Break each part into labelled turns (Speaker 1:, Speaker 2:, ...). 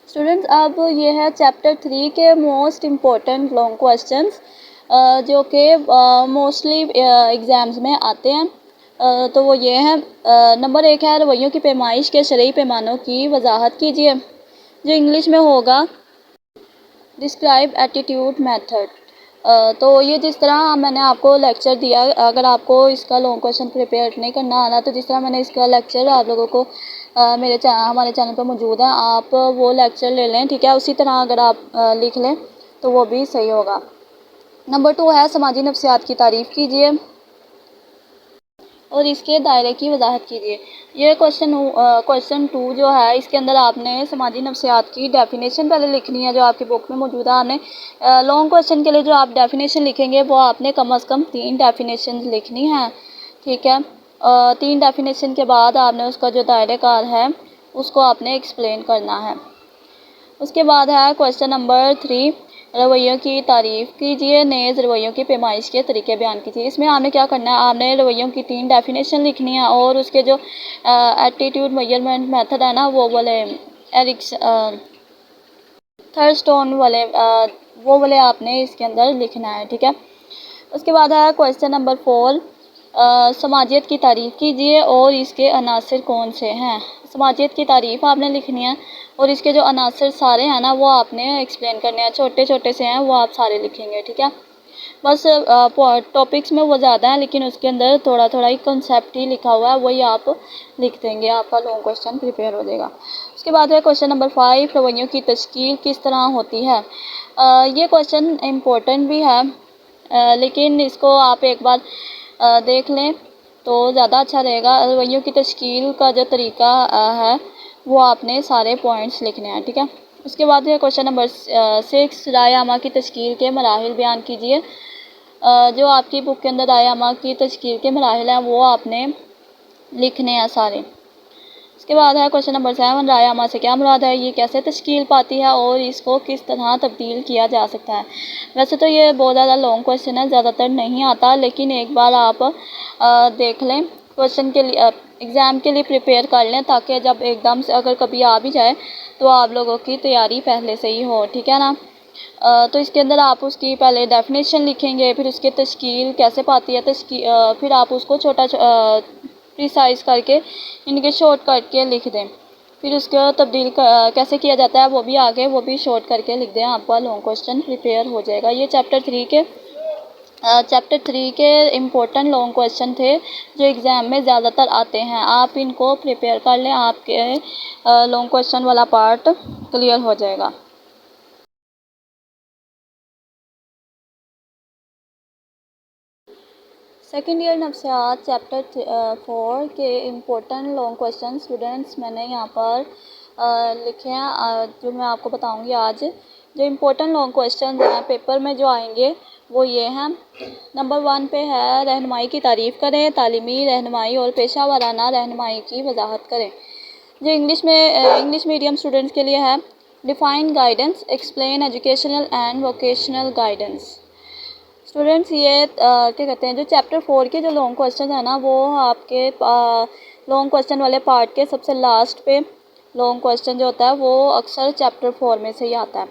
Speaker 1: Students, अब ये है चैप्टर 3 के मोस्ट इम्पोर्टेंट लॉन्ग क्वेश्चंस जो कि मोस्टली एग्ज़ाम्स में आते हैं। तो वो ये हैं। नंबर 1 है रवैयों की पैमाइश के शरई पैमानों की वजाहत कीजिए। जो इंग्लिश में होगा डिस्क्राइब एटीट्यूड मेथड। तो ये जिस तरह मैंने आपको लेक्चर दिया, अगर आपको इसका लॉन्ग क्वेश्चन प्रिपेयर नहीं करना आना तो जिस तरह मैंने इसका लेक्चर आप लोगों को हमारे चैनल पर मौजूद है, आप वो लेक्चर ले लें, ठीक है। उसी तरह अगर आप लिख लें तो वो भी सही होगा। नंबर 2 है समाजी नफ्सियात की तारीफ़ कीजिए और इसके दायरे की वजाहत कीजिए। ये क्वेश्चन 2 जो है, इसके अंदर आपने समाजी नफ्सियात की डेफिनेशन पहले लिखनी है जो आपकी बुक में मौजूद है। आपने लॉन्ग क्वेश्चन के लिए जो आप डेफिनेशन लिखेंगे वो आपने कम से कम 3 डेफिनेशन लिखनी है, ठीक है। 3 डेफिनेशन के बाद आपने उसका जो दायरे कार है उसको आपने एक्सप्लेन करना है। उसके बाद है क्वेश्चन नंबर 3, रवैयों की तारीफ़ कीजिए, नेज़ रवैयों की पैमाइश के तरीके बयान कीजिए। इसमें आपने क्या करना है, आपने रवैयों की 3 डेफिनेशन लिखनी है और उसके जो एटीट्यूड मेजरमेंट मेथड है ना, वो वाले थर्स्टोन वाले वो वाले आपने इसके अंदर लिखना है, ठीक है। उसके बाद है क्वेश्चन नंबर 4, समाजियत की तारीफ़ कीजिए और इसके अनासर कौन से हैं। समाजियत की तारीफ़ आपने लिखनी है और इसके जो अनासर सारे हैं ना वो आपने एक्सप्लेन करने हैं। छोटे छोटे से हैं वो आप सारे लिखेंगे, ठीक है। बस टॉपिक्स में वो ज़्यादा है लेकिन उसके अंदर थोड़ा थोड़ा ही कंसेप्ट ही लिखा हुआ है, वही आप लिख देंगे, आपका लॉन्ग क्वेश्चन प्रिपेयर हो जाएगा। उसके बाद है क्वेश्चन नंबर 5, रवैयों की तश्कील किस तरह होती है। ये क्वेश्चन इम्पोर्टेंट भी है, लेकिन इसको आप एक बार देख लें तो ज़्यादा अच्छा रहेगा। रवैयों की तश्कील का जो तरीका है वो आपने सारे पॉइंट्स लिखने हैं, ठीक है। उसके बाद है क्वेश्चन नंबर 6, राय आमा की तश्कील के मराहिल बयान कीजिए। जो आपकी बुक के अंदर राय आमा की तश्कील के मराहिल हैं वो आपने लिखने हैं सारे। उसके बाद है क्वेश्चन नंबर 7, राय आमा से क्या मुराद है, ये कैसे तश्कील पाती है और इसको किस तरह तब्दील किया जा सकता है। वैसे तो ये बहुत ज़्यादा लॉन्ग क्वेश्चन है, ज़्यादातर नहीं आता, लेकिन एक बार आप देख लें, क्वेश्चन के लिए एग्ज़ाम के लिए प्रिपेयर कर लें ताकि जब एकदम से अगर कभी आ भी जाए तो आप लोगों की तैयारी पहले से ही हो, ठीक है ना। तो इसके अंदर आप उसकी पहले डेफिनेशन लिखेंगे, फिर उसकी तश्कील कैसे पाती है, फिर आप उसको छोटा प्रिसाइज़ करके इनके शॉर्ट करके लिख दें, फिर उसको तब्दील कैसे किया जाता है वो भी आगे वो भी शॉर्ट करके लिख दें, आपका लॉन्ग क्वेश्चन प्रिपेयर हो जाएगा। ये चैप्टर 3 के इम्पोर्टेंट लॉन्ग क्वेश्चन थे जो एग्ज़ाम में ज़्यादातर आते हैं। आप इनको प्रिपेयर कर लें, आपके लॉन्ग क्वेश्चन वाला पार्ट क्लियर हो जाएगा। सेकेंड ईयर नफ्सियात चैप्टर 4 के इम्पोर्टेंट लॉन्ग क्वेश्चन स्टूडेंट्स मैंने यहाँ पर लिखे हैं, जो मैं आपको बताऊँगी आज। जो इम्पोर्टेंट लॉन्ग क्वेश्चन हैं पेपर में जो आएंगे वो ये हैं। नंबर 1 पे है रहनुमाई की तारीफ़ करें, तालीमी रहनुमाई और पेशा वाराना रहनुमाई की वजाहत करें। जो इंग्लिश मीडियम स्टूडेंट्स के लिए है, define guidance, explain educational and vocational guidance. Students ये क्या कहते हैं, जो चैप्टर 4 के जो लॉन्ग क्वेश्चन है ना वो आपके लॉन्ग क्वेश्चन वाले पार्ट के सबसे लास्ट पे लॉन्ग क्वेश्चन जो होता है वो अक्सर चैप्टर 4 में से ही आता है,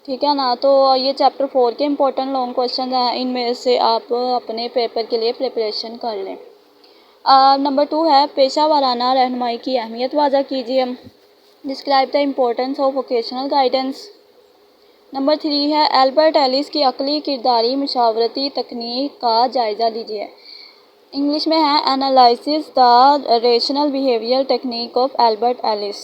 Speaker 1: ठीक है ना। तो ये चैप्टर 4 के इम्पोर्टेंट लॉन्ग क्वेश्चन हैं, इनमें से आप अपने पेपर के लिए प्रिपरेशन कर लें। नंबर 2 है पेशा वाराना रहनुमाई की अहमियत वाज़ा कीजिए, describe the importance of vocational guidance. Number 3 है एल्बर्ट एलिस की अक़ली किरदारी मुशावरती तकनीक का जायज़ा लीजिए। इंग्लिश में है analysis the rational behaviour technique of Albert Ellis.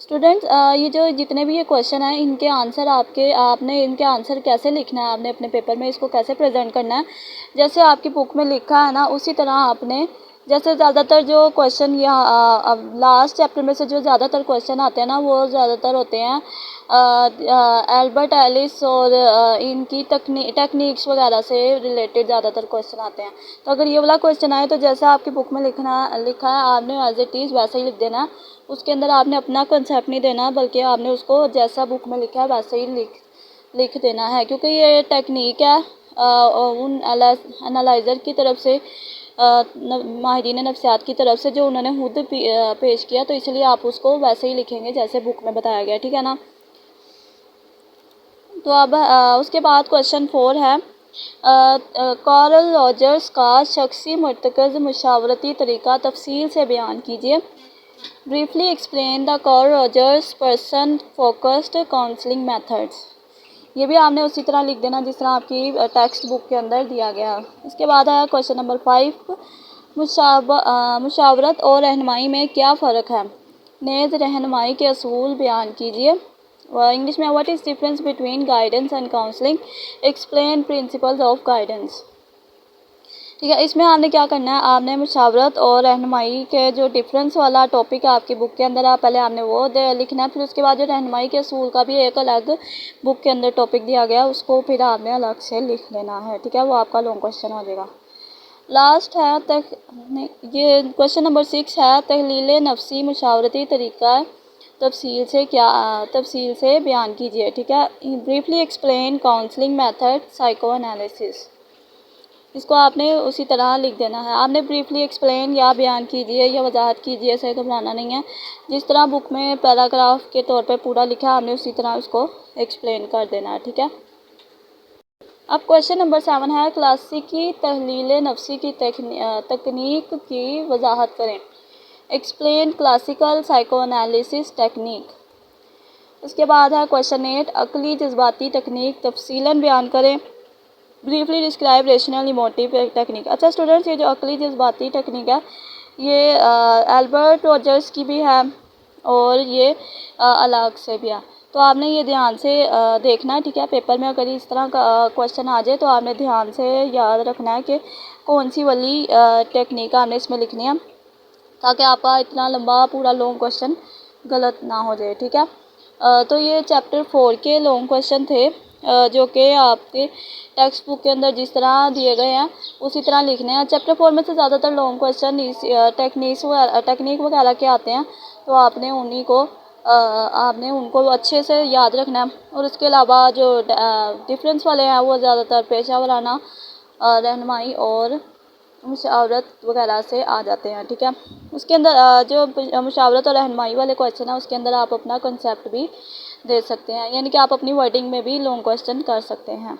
Speaker 1: Students ये जो जितने भी ये क्वेश्चन हैं इनके आंसर आपने इनके आंसर कैसे लिखना है, आपने अपने पेपर में इसको कैसे प्रेजेंट करना है, जैसे आपकी बुक में लिखा है ना उसी तरह आपने, जैसे ज़्यादातर जो क्वेश्चन यहाँ अब लास्ट चैप्टर में से जो ज़्यादातर क्वेश्चन आते हैं ना वो ज़्यादातर होते हैं एल्बर्ट एलिस और इनकी टेक्निक्स वगैरह से रिलेटेड ज़्यादातर क्वेश्चन आते हैं। तो अगर ये वाला क्वेश्चन आए तो जैसा आपकी बुक में लिखा है आपने एज इट इज़ वैसा ही लिख देना। उसके अंदर आपने अपना कंसेप्ट नहीं देना बल्कि आपने उसको जैसा बुक में लिखा है वैसे ही लिख देना है, क्योंकि ये टेक्निक है उन एनालाइज़र की तरफ से माहिरीन नफ्सियात की तरफ से जो उन्होंने खुद पेश किया, तो इसलिए आप उसको वैसे ही लिखेंगे जैसे बुक में बताया गया, ठीक है ना। तो अब उसके बाद क्वेश्चन 4 है, कार्ल रॉजर्स का शख्सी मरकज़ मुशावरती तरीका तफसील से बयान कीजिए। Briefly explain the Karl Rogers person focused counselling methods. ये भी आपने उसी तरह लिख देना जिस तरह आपकी टेक्स्ट बुक के अंदर दिया गया है। इसके बाद आया क्वेश्चन नंबर 5, मुशावरत और रहनुमाई में क्या फ़र्क है। नेज़ रहनुमाई के असूल बयान कीजिए। इंग्लिश में what is difference between guidance and counselling, explain principles of guidance. ठीक है, इसमें आपने क्या करना है, आपने मुशावरत और रहनुमाई के जो डिफरेंस वाला टॉपिक है आपकी बुक के अंदर, आप पहले आपने वो लिखना है। फिर उसके बाद जो रहनुमाई के असूल का भी एक अलग बुक के अंदर टॉपिक दिया गया, उसको फिर आपने अलग से लिख लेना है। ठीक है, वो आपका लॉन्ग क्वेश्चन हो जाएगा। लास्ट है ये क्वेश्चन नंबर 6 है, तहलील नफ्सी मुशावरती तरीका तफसील से बयान कीजिए। ठीक है, briefly explain counselling method psycho analysis. इसको आपने उसी तरह लिख देना है। आपने ब्रीफली एक्सप्लेन या बयान कीजिए या वजाहत कीजिए से घबराना नहीं है। जिस तरह बुक में पैराग्राफ के तौर पे पूरा लिखा है, आपने उसी तरह उसको एक्सप्लेन कर देना है। ठीक है, अब क्वेश्चन नंबर 7 है, क्लासिकी तहलील नफ्सी की तकनीक की वजाहत करें। Explain classical psycho analysis technique. उसके बाद है क्वेश्चन 8, अकली जज्बाती तकनीक तफसीलन बयान करें। Briefly describe rational emotive technique. अच्छा स्टूडेंट्स, ये जो अकली जज्बाती टेक्निक है, ये एल्बर्ट रॉजर्स की भी है और ये अलग से भी है। तो आपने ये ध्यान से देखना है। ठीक है, पेपर में अगर इस तरह का क्वेश्चन आ जाए तो आपने ध्यान से याद रखना है कि कौन सी वाली टेक्निक आपने इसमें लिखनी है, ताकि आपका इतना लंबा पूरा लॉन्ग क्वेश्चन गलत ना हो जाए। ठीक है, तो ये चैप्टर 4 के लॉन्ग क्वेश्चन थे, जो कि आपके टेक्स्ट बुक के अंदर जिस तरह दिए गए हैं उसी तरह लिखने हैं। चैप्टर 4 में से ज़्यादातर लॉन्ग क्वेश्चन टेक्निक वगैरह के आते हैं, तो आपने उनको अच्छे से याद रखना है। और उसके अलावा जो डिफरेंस वाले हैं वो ज़्यादातर पेशा वराना रहनुमाई और मुशावरत वगैरह से आ जाते हैं। ठीक है, उसके अंदर जो मुशावरत और रहनुमाई वाले क्वेश्चन है उसके अंदर आप अपना कंसेप्ट भी दे सकते हैं, यानी कि आप अपनी वर्डिंग में भी लॉन्ग क्वेश्चन कर सकते हैं।